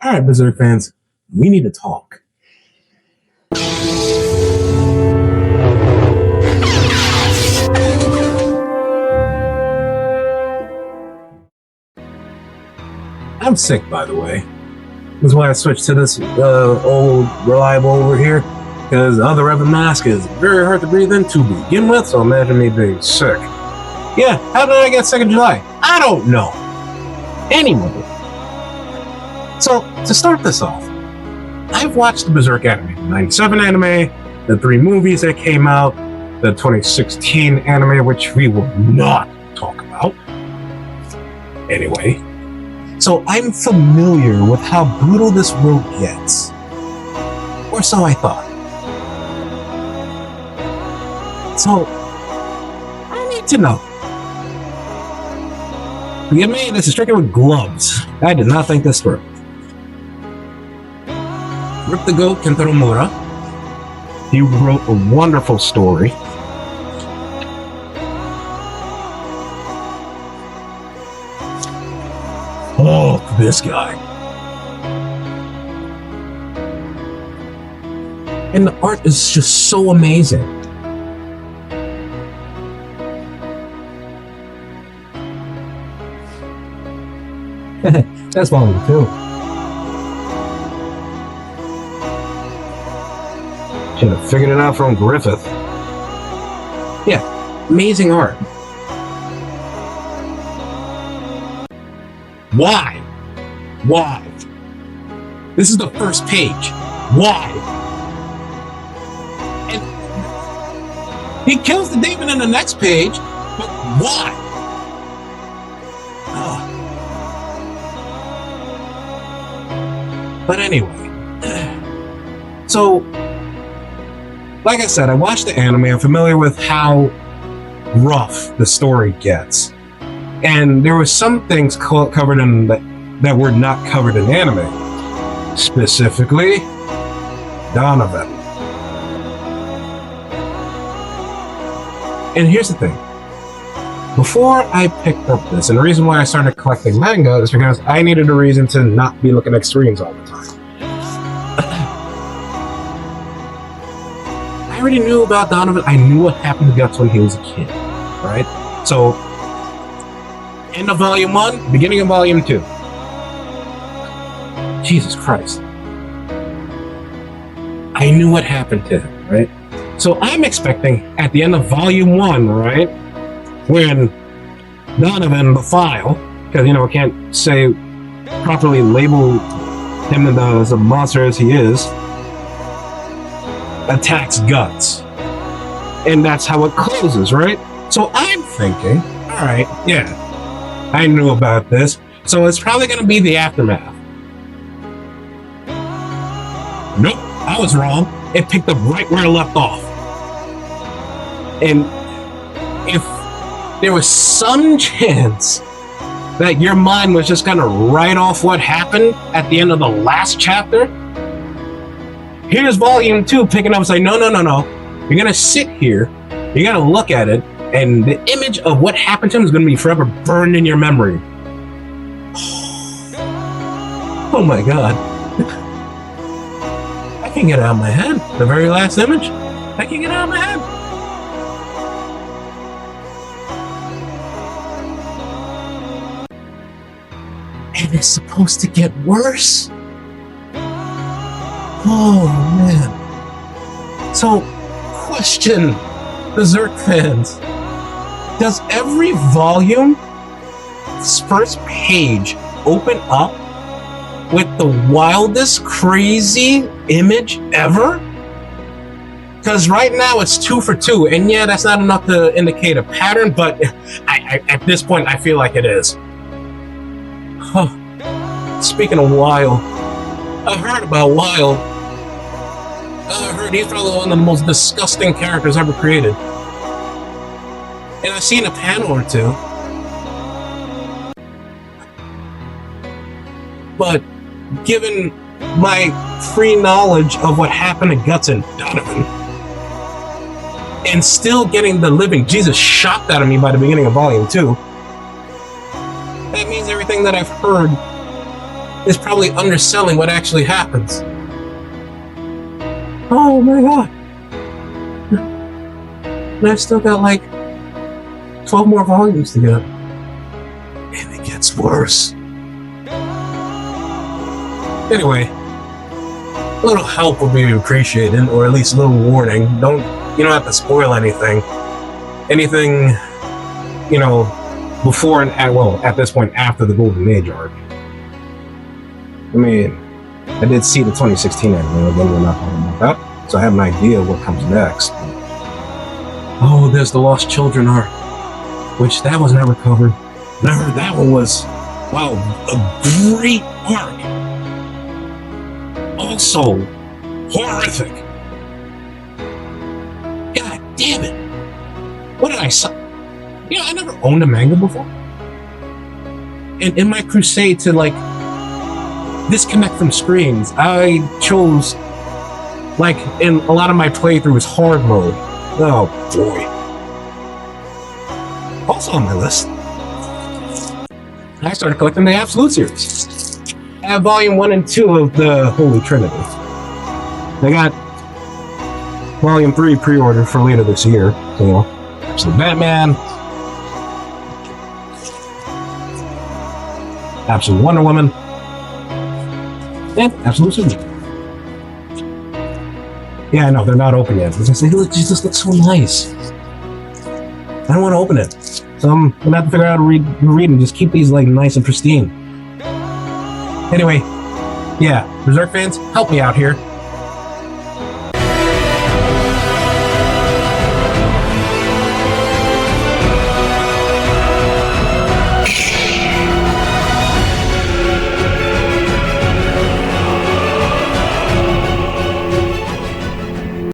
All right, Berserk fans, we need to talk. I'm sick, by the way. That's why I switched to this old reliable over here, because the other Evan mask is very hard to breathe in to begin with, so imagine me being sick. Yeah, how did I get sick in July? I don't know. Anyway, so to start this off, I've watched the Berserk anime, the 97 anime, the 3 movies that came out, the 2016 anime, which we will not talk about. Anyway, so I'm familiar with how brutal this world gets. Or so I thought. So, I need to know. Forgive me, this is stricken with gloves. I did not think this through. Rip the Goat Kentaro Mura. He wrote a wonderful story. Oh, this guy. And the art is just so amazing. That's volume 2. Should have figured it out from Griffith. Yeah, amazing art. Why? Why? This is the first page. Why? And he kills the demon in the next page, but why? But anyway, so like I said, I watched the anime. I'm familiar with how rough the story gets. And there were some things covered in that were not covered in anime. Specifically, Donovan. And here's the thing. Before I picked up this, and the reason why I started collecting manga is because I needed a reason to not be looking at screens all the time. I already knew about Donovan. I knew what happened to Guts when he was a kid, right? So, end of volume 1, beginning of volume 2. Jesus Christ. I knew what happened to him, right? So I'm expecting at the end of volume 1, right? When Donovan, the file, because, I can't say properly label him as a monster as he is, attacks Guts. And that's how it closes, right? So I'm thinking, alright, yeah, I knew about this, so it's probably going to be the aftermath. Nope, I was wrong. It picked up right where it left off. And if there was some chance that your mind was just going to write off what happened at the end of the last chapter, here's volume 2 picking up and saying, no. You're going to sit here, you're going to look at it, and the image of what happened to him is going to be forever burned in your memory. Oh my God. I can't get it out of my head. The very last image, I can't get it out of my head. And it's supposed to get worse? Oh man. So, question, Berserk fans. Does every volume's first page open up with the wildest, crazy image ever? Because right now it's 2 for 2, and yeah, that's not enough to indicate a pattern, but I at this point I feel like it is. Huh. Speaking of Wild, I heard about Wild. I heard he's probably one of the most disgusting characters ever created. And I've seen a panel or 2. But given my free knowledge of what happened to Guts and Donovan, and still getting the living Jesus shocked out of me by the beginning of volume 2, that means everything everything that I've heard is probably underselling what actually happens. Oh my god. And I've still got like 12 more volumes to go. And it gets worse. Anyway, a little help would be appreciated, or at least a little warning. You don't have to spoil anything. Anything, before and at this point, after the Golden Age arc. I mean, I did see the 2016 anime, again, we're not talking about that, so I have an idea of what comes next. Oh, there's the Lost Children arc, which that was never covered. And I heard that one was, wow, a great arc. Also, horrific. God damn it. What did I say? I never owned a manga before. And in my crusade to, disconnect from screens, I chose, in a lot of my playthroughs, hard mode. Oh, boy. Also on my list, I started collecting the Absolute series. I have volume 1 and 2 of the Holy Trinity. I got volume 3 pre-ordered for later this year. So, Absolute Batman, Absolute Wonder Woman, and Absolute Superman. Yeah, I know, they're not open yet. They just look so nice. I don't want to open it. So I'm going to have to figure out how to read and just keep these nice and pristine. Anyway, yeah, Berserk fans, help me out here.